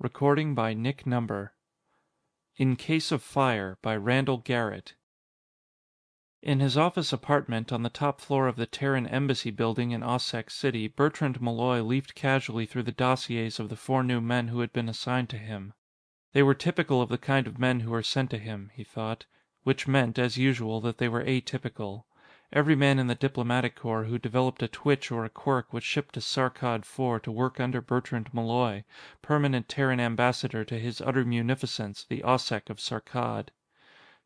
Recording by Nick Number. In Case of Fire by Randall Garrett. In his office apartment on the top floor of the Terran Embassy building in Ossex City, Bertrand Malloy leafed casually through the dossiers of the four new men who had been assigned to him. They were typical of the kind of men who were sent to him, he thought, which meant, as usual, that they were atypical. Every man in the diplomatic corps who developed a twitch or a quirk was shipped to Sarkad IV to work under Bertrand Malloy, permanent Terran ambassador to his utter munificence, the Ossec of Sarkad.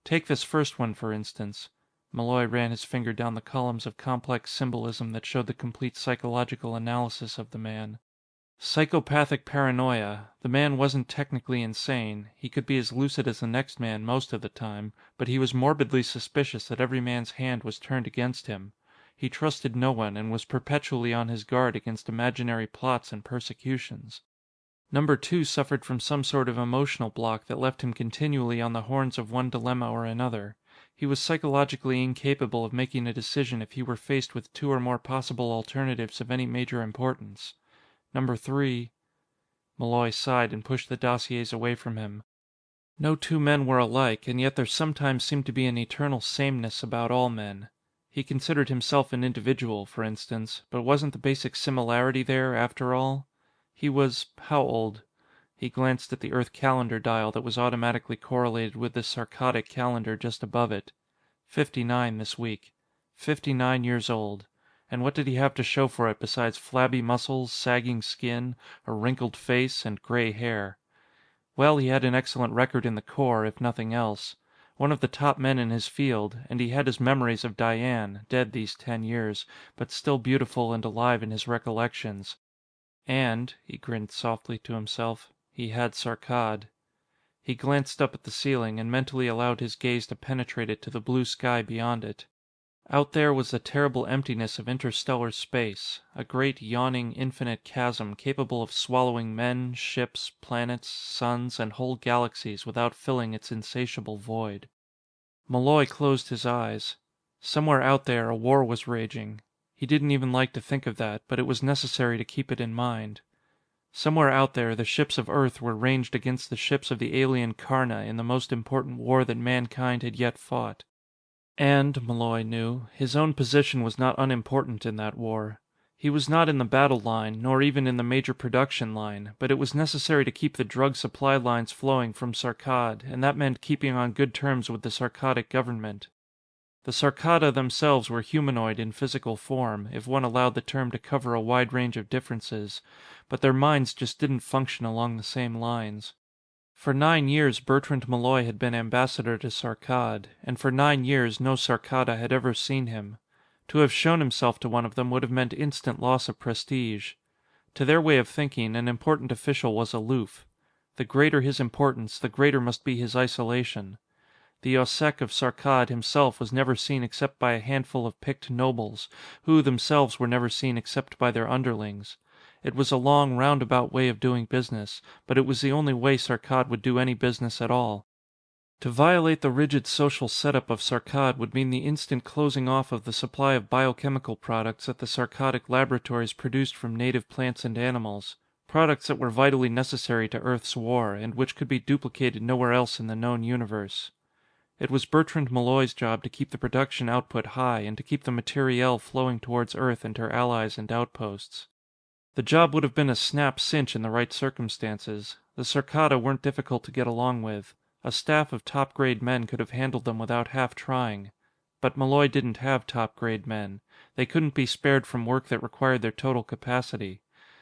Take this first one, for instance. Malloy ran his finger down the columns of complex symbolism that showed the complete psychological analysis of the man. Psychopathic paranoia. The man wasn't technically insane. He could be as lucid as the next man most of the time, but he was morbidly suspicious that every man's hand was turned against him. He trusted no one and was perpetually on his guard against imaginary plots and persecutions. Number two suffered from some sort of emotional block that left him continually on the horns of one dilemma or another. He was psychologically incapable of making a decision if he were faced with two or more possible alternatives of any major importance. Number three... Malloy sighed and pushed the dossiers away from him. No two men were alike, and yet there sometimes seemed to be an eternal sameness about all men. He considered himself an individual, for instance, but wasn't the basic similarity there, after all? He was... how old? He glanced at the Earth calendar dial that was automatically correlated with the Sarkadic calendar just above it. 59 this week. 59 years old. And what did he have to show for it besides flabby muscles, sagging skin, a wrinkled face, and gray hair? Well, he had an excellent record in the Corps, if nothing else. One of the top men in his field, and he had his memories of Diane, dead these 10 years, but still beautiful and alive in his recollections. And, he grinned softly to himself, he had Sarkad. He glanced up at the ceiling and mentally allowed his gaze to penetrate it to the blue sky beyond it. Out there was the terrible emptiness of interstellar space, a great, yawning, infinite chasm capable of swallowing men, ships, planets, suns, and whole galaxies without filling its insatiable void. Malloy closed his eyes. Somewhere out there a war was raging. He didn't even like to think of that, but it was necessary to keep it in mind. Somewhere out there the ships of Earth were ranged against the ships of the alien Karna in the most important war that mankind had yet fought. And, Malloy knew, his own position was not unimportant in that war. He was not in the battle line, nor even in the major production line, but it was necessary to keep the drug supply lines flowing from Sarkad, and that meant keeping on good terms with the Sarkadic government. The Sarkada themselves were humanoid in physical form, if one allowed the term to cover a wide range of differences, but their minds just didn't function along the same lines. For 9 years Bertrand Malloy had been ambassador to Sarkad, and for 9 years no Sarkada had ever seen him. To have shown himself to one of them would have meant instant loss of prestige. To their way of thinking, an important official was aloof. The greater his importance, the greater must be his isolation. The Ossec of Sarkad himself was never seen except by a handful of picked nobles, who themselves were never seen except by their underlings. It was a long, roundabout way of doing business, but it was the only way Sarkad would do any business at all. To violate the rigid social setup of Sarkad would mean the instant closing off of the supply of biochemical products that the Sarkadic laboratories produced from native plants and animals, products that were vitally necessary to Earth's war, and which could be duplicated nowhere else in the known universe. It was Bertrand Malloy's job to keep the production output high and to keep the materiel flowing towards Earth and her allies and outposts. The job would have been a snap cinch in the right circumstances. The Sarkada weren't difficult to get along with. A staff of top-grade men could have handled them without half trying. But Malloy didn't have top-grade men. They couldn't be spared from work that required their total capacity.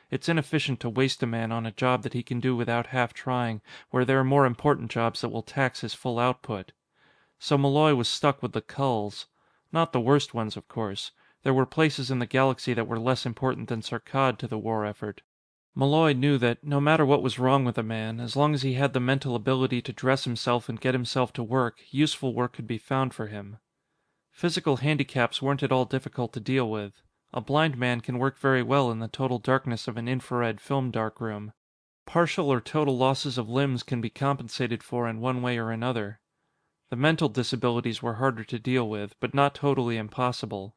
It's inefficient to waste a man on a job that he can do without half trying, where there are more important jobs that will tax his full output. So Malloy was stuck with the culls. Not the worst ones, of course. There were places in the galaxy that were less important than Sarkad to the war effort. Malloy knew that, no matter what was wrong with a man, as long as he had the mental ability to dress himself and get himself to work, useful work could be found for him. Physical handicaps weren't at all difficult to deal with. A blind man can work very well in the total darkness of an infrared film darkroom. Partial or total losses of limbs can be compensated for in one way or another. The mental disabilities were harder to deal with, but not totally impossible.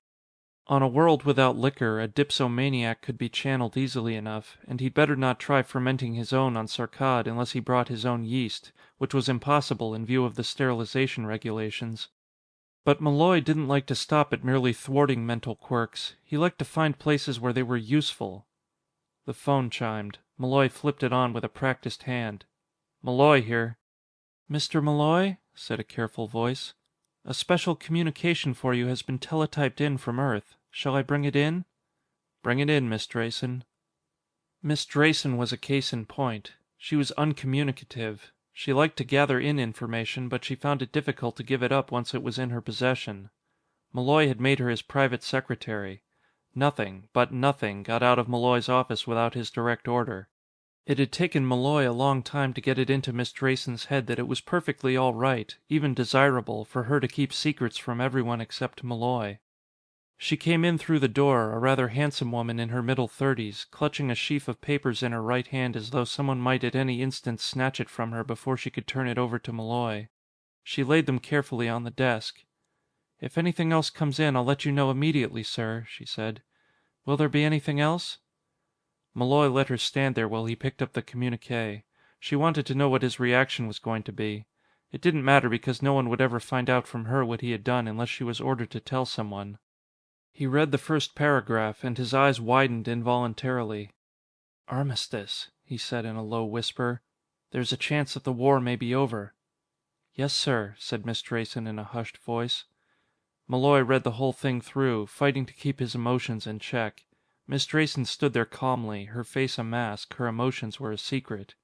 On a world without liquor, a dipsomaniac could be channeled easily enough, and he'd better not try fermenting his own on Sarkad unless he brought his own yeast, which was impossible in view of the sterilization regulations. But Malloy didn't like to stop at merely thwarting mental quirks. He liked to find places where they were useful. The phone chimed. Malloy flipped it on with a practiced hand. "Malloy here." "Mr. Malloy?" said a careful voice. "A special communication for you has been teletyped in from Earth. Shall I bring it in?" "Bring it in, Miss Drayson." Miss Drayson was a case in point. She was uncommunicative. She liked to gather in information, but she found it difficult to give it up once it was in her possession. Malloy had made her his private secretary. Nothing, but nothing, got out of Malloy's office without his direct order. It had taken Malloy a long time to get it into Miss Drayson's head that it was perfectly all right, even desirable, for her to keep secrets from everyone except Malloy. She came in through the door, a rather handsome woman in her middle thirties, clutching a sheaf of papers in her right hand as though someone might at any instant snatch it from her before she could turn it over to Malloy. She laid them carefully on the desk. "If anything else comes in, I'll let you know immediately, sir," she said. "Will there be anything else?" Malloy let her stand there while he picked up the communique. She wanted to know what his reaction was going to be. It didn't matter because no one would ever find out from her what he had done unless she was ordered to tell someone. He read the first paragraph, and his eyes widened involuntarily. "Armistice," he said in a low whisper. "There's a chance that the war may be over." "Yes, sir," said Miss Drayson in a hushed voice. Malloy read the whole thing through, fighting to keep his emotions in check. Miss Drayson stood there calmly, her face a mask, her emotions were a secret.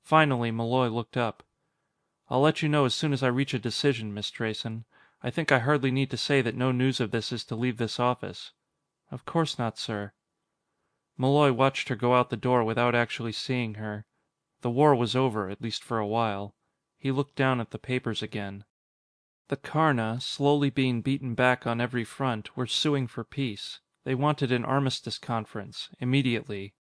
Finally, Malloy looked up. "I'll let you know as soon as I reach a decision, Miss Drayson. I think I hardly need to say that no news of this is to leave this office." "Of course not, sir." Malloy watched her go out the door without actually seeing her. The war was over, at least for a while. He looked down at the papers again. The Karna, slowly being beaten back on every front, were suing for peace. They wanted an armistice conference, immediately.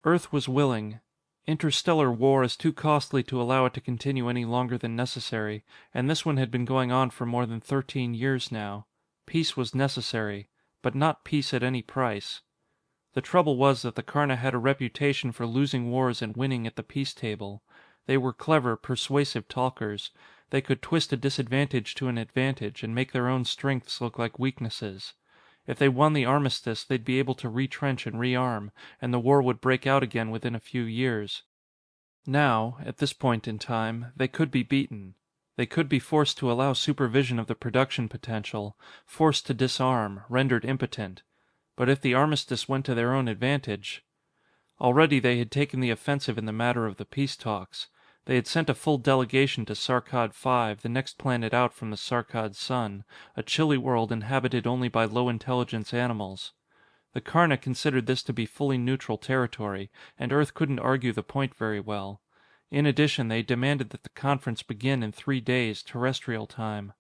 Earth was willing. Interstellar war is too costly to allow it to continue any longer than necessary, and this one had been going on for more than 13 years now. Peace was necessary, but not peace at any price. The trouble was that the Karna had a reputation for losing wars and winning at the peace table. They were clever, persuasive talkers. They could twist a disadvantage to an advantage, and make their own strengths look like weaknesses. If they won the armistice, they'd be able to retrench and rearm, and the war would break out again within a few years. Now, at this point in time, they could be beaten. They could be forced to allow supervision of the production potential, forced to disarm, rendered impotent. But if the armistice went to their own advantage... Already they had taken the offensive in the matter of the peace talks. They had sent a full delegation to Sarkad V, the next planet out from the Sarkad sun, a chilly world inhabited only by low-intelligence animals. The Karna considered this to be fully neutral territory, and Earth couldn't argue the point very well. In addition, they demanded that the conference begin in 3 days, terrestrial time.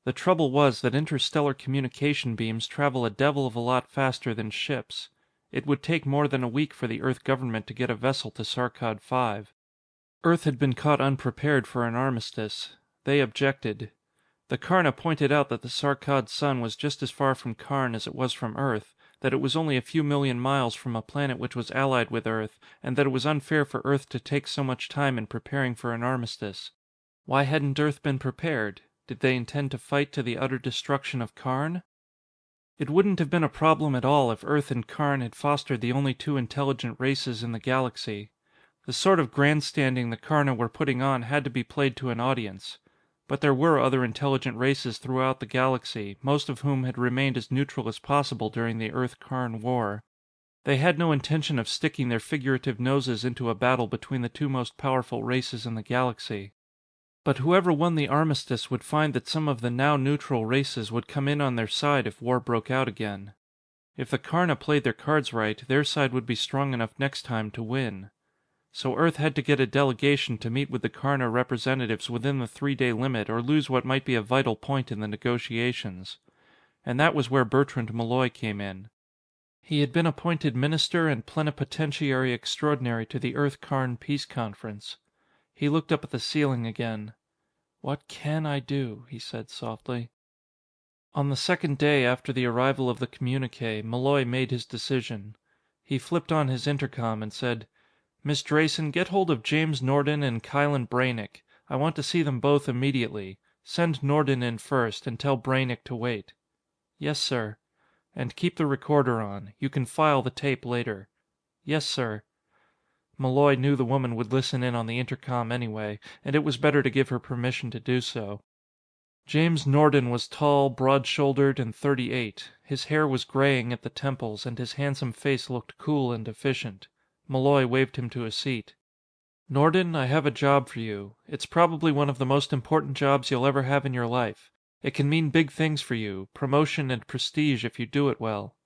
The trouble was that interstellar communication beams travel a devil of a lot faster than ships. It would take more than a week for the Earth government to get a vessel to Sarkad V. Earth had been caught unprepared for an armistice. They objected. The Karna pointed out that the Sarkad sun was just as far from Karn as it was from Earth, that it was only a few million miles from a planet which was allied with Earth, and that it was unfair for Earth to take so much time in preparing for an armistice. Why hadn't Earth been prepared? Did they intend to fight to the utter destruction of Karn? It wouldn't have been a problem at all if Earth and Karn had fostered the only two intelligent races in the galaxy. The sort of grandstanding the Karna were putting on had to be played to an audience. But there were other intelligent races throughout the galaxy, most of whom had remained as neutral as possible during the Earth-Karn war. They had no intention of sticking their figurative noses into a battle between the two most powerful races in the galaxy. But whoever won the armistice would find that some of the now neutral races would come in on their side if war broke out again. If the Karna played their cards right, their side would be strong enough next time to win. So Earth had to get a delegation to meet with the Karna representatives within the 3-day limit or lose what might be a vital point in the negotiations. And that was where Bertrand Malloy came in. He had been appointed Minister and Plenipotentiary Extraordinary to the Earth-Karn Peace Conference. He looked up at the ceiling again. "What can I do?" he said softly. On the second day after the arrival of the communique, Malloy made his decision. He flipped on his intercom and said, "Miss Drayson, get hold of James Norden and Kylen Braynick. I want to see them both immediately. Send Norden in first, and tell Braynick to wait." "Yes, sir." "And keep the recorder on. You can file the tape later." "Yes, sir." Malloy knew the woman would listen in on the intercom anyway, and it was better to give her permission to do so. James Norden was tall, broad-shouldered, and 38. His hair was graying at the temples, and his handsome face looked cool and efficient. Malloy waved him to a seat. "Norden, I have a job for you. It's probably one of the most important jobs you'll ever have in your life. It can mean big things for you, promotion and prestige if you do it well."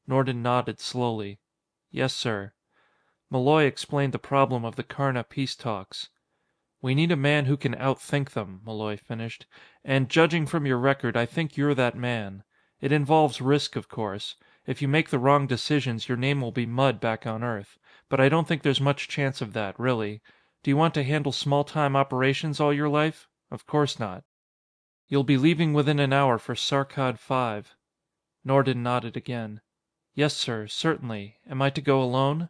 Norden nodded slowly. "Yes, sir." Malloy explained the problem of the Karna peace talks. "We need a man who can outthink them," Malloy finished. "And judging from your record, I think you're that man. It involves risk, of course. If you make the wrong decisions, your name will be mud back on Earth. But I don't think there's much chance of that, really. Do you want to handle small-time operations all your life? Of course not. You'll be leaving within an hour for Sarkad 5. Norden nodded again. "Yes, sir, certainly. Am I to go alone?"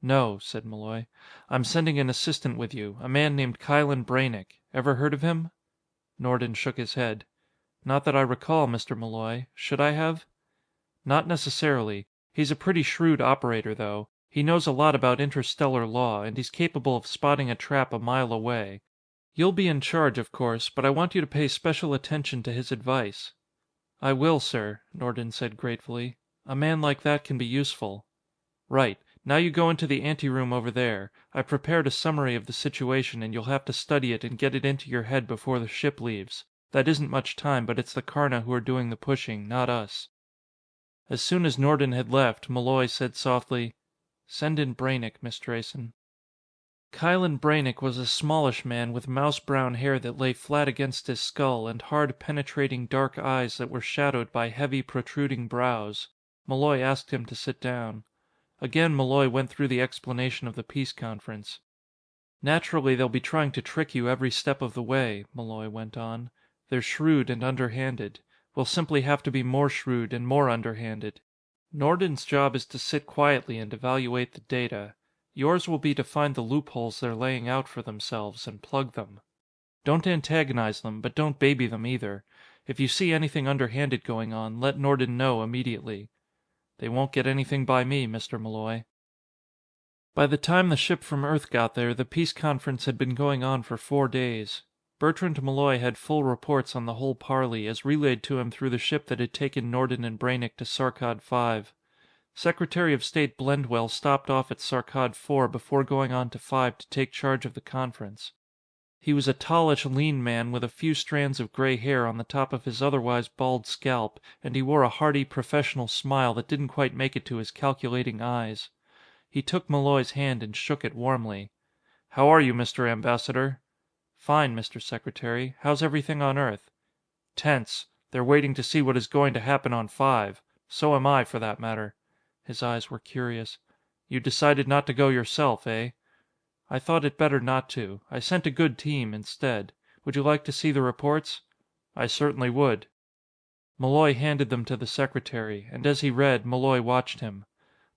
"No," said Malloy. "I'm sending an assistant with you, a man named Kylen Braynick. Ever heard of him?" Norden shook his head. "Not that I recall, Mr. Malloy. Should I have?" "Not necessarily. He's a pretty shrewd operator, though. He knows a lot about interstellar law, and he's capable of spotting a trap a mile away. You'll be in charge, of course, but I want you to pay special attention to his advice." "I will, sir," Norden said gratefully. "A man like that can be useful." "Right. Now you go into the anteroom over there. I've prepared a summary of the situation and you'll have to study it and get it into your head before the ship leaves. That isn't much time, but it's the Karna who are doing the pushing, not us." As soon as Norden had left, Malloy said softly, "Send in Braynick, Miss Drayson." Kylen Braynick was a smallish man with mouse-brown hair that lay flat against his skull and hard, penetrating dark eyes that were shadowed by heavy, protruding brows. Malloy asked him to sit down. Again Malloy went through the explanation of the peace conference. "Naturally, they'll be trying to trick you every step of the way," Malloy went on. "They're shrewd and underhanded. We'll simply have to be more shrewd and more underhanded. Norden's job is to sit quietly and evaluate the data. Yours will be to find the loopholes they're laying out for themselves and plug them. Don't antagonize them, but don't baby them either. If you see anything underhanded going on, let Norden know immediately. They won't get anything by me, Mr. Malloy." By the time the ship from Earth got there, the peace conference had been going on for 4 days. Bertrand Malloy had full reports on the whole parley, as relayed to him through the ship that had taken Norden and Braynick to Sarkad 5. Secretary of State Blendwell stopped off at Sarkad 4 before going on to 5 to take charge of the conference. He was a tallish, lean man with a few strands of gray hair on the top of his otherwise bald scalp, and he wore a hearty, professional smile that didn't quite make it to his calculating eyes. He took Malloy's hand and shook it warmly. "How are you, Mr. Ambassador?" "Fine, Mr. Secretary. How's everything on Earth?" "Tense. They're waiting to see what is going to happen on 5. So am I, for that matter." His eyes were curious. "You decided not to go yourself, eh?" "I thought it better not to. I sent a good team, instead. Would you like to see the reports?" "I certainly would." Malloy handed them to the Secretary, and as he read, Malloy watched him.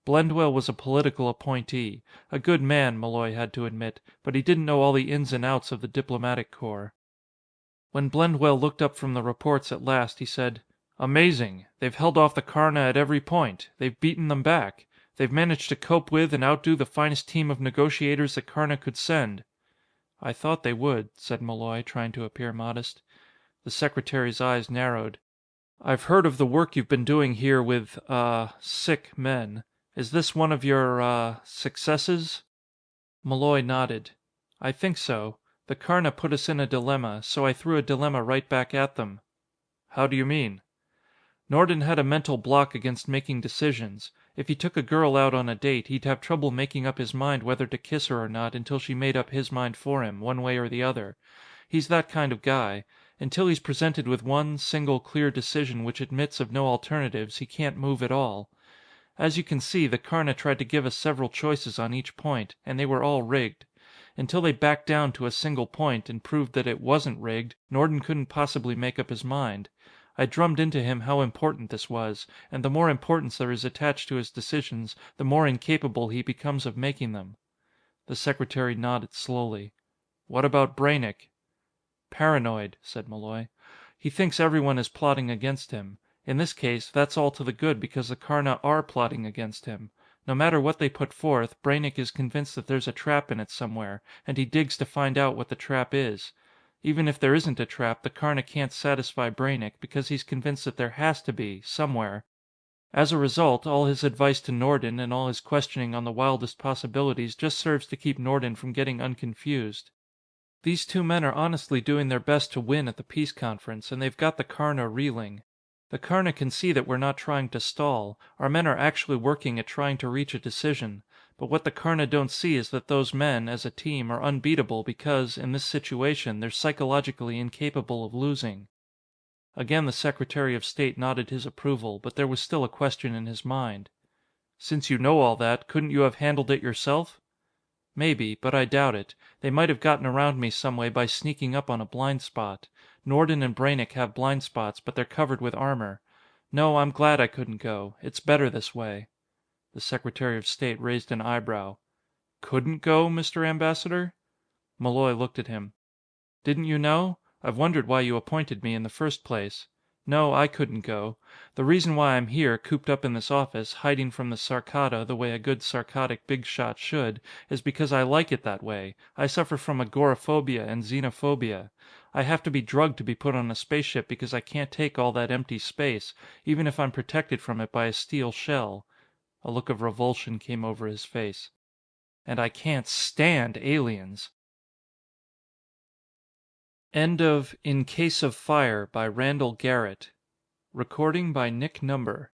Blendwell was a political appointee. A good man, Malloy had to admit, but he didn't know all the ins and outs of the diplomatic corps. When Blendwell looked up from the reports at last, he said, "Amazing. They've held off the Karna at every point. They've beaten them back. They've managed to cope with and outdo the finest team of negotiators that Karna could send." "I thought they would," said Malloy, trying to appear modest. The Secretary's eyes narrowed. "I've heard of the work you've been doing here with, sick men. Is this one of your, successes?" Malloy nodded. "I think so. The Karna put us in a dilemma, so I threw a dilemma right back at them." "How do you mean?" "Norden had a mental block against making decisions. If he took a girl out on a date, he'd have trouble making up his mind whether to kiss her or not until she made up his mind for him, one way or the other. He's that kind of guy. Until he's presented with one, single, clear decision which admits of no alternatives, he can't move at all. As you can see, the Karna tried to give us several choices on each point, and they were all rigged. Until they backed down to a single point and proved that it wasn't rigged, Norden couldn't possibly make up his mind. I drummed into him how important this was, and the more importance there is attached to his decisions, the more incapable he becomes of making them." The Secretary nodded slowly. "What about Braynek?" "Paranoid," said Malloy. "He thinks everyone is plotting against him. In this case, that's all to the good because the Karna are plotting against him. No matter what they put forth, Braynek is convinced that there's a trap in it somewhere, and he digs to find out what the trap is. Even if there isn't a trap, the Karna can't satisfy Braynek because he's convinced that there has to be, somewhere. As a result, all his advice to Norden and all his questioning on the wildest possibilities just serves to keep Norden from getting unconfused. These two men are honestly doing their best to win at the peace conference, and they've got the Karna reeling. The Karna can see that we're not trying to stall. Our men are actually working at trying to reach a decision. But what the Karna don't see is that those men, as a team, are unbeatable because, in this situation, they're psychologically incapable of losing." Again the Secretary of State nodded his approval, but there was still a question in his mind. "Since you know all that, couldn't you have handled it yourself?" "Maybe, but I doubt it. They might have gotten around me some way by sneaking up on a blind spot. Norden and Braynek have blind spots, but they're covered with armor. No, I'm glad I couldn't go. It's better this way." The Secretary of State raised an eyebrow. "Couldn't go, Mr. Ambassador?" Malloy looked at him. "Didn't you know? I've wondered why you appointed me in the first place. No, I couldn't go. The reason why I'm here, cooped up in this office, hiding from the Sarkata the way a good Sarkatic big shot should, is because I like it that way. I suffer from agoraphobia and xenophobia. I have to be drugged to be put on a spaceship because I can't take all that empty space, even if I'm protected from it by a steel shell." A look of revulsion came over his face. "And I can't stand aliens." End of In Case of Fire by Randall Garrett. Recording by Nick Number.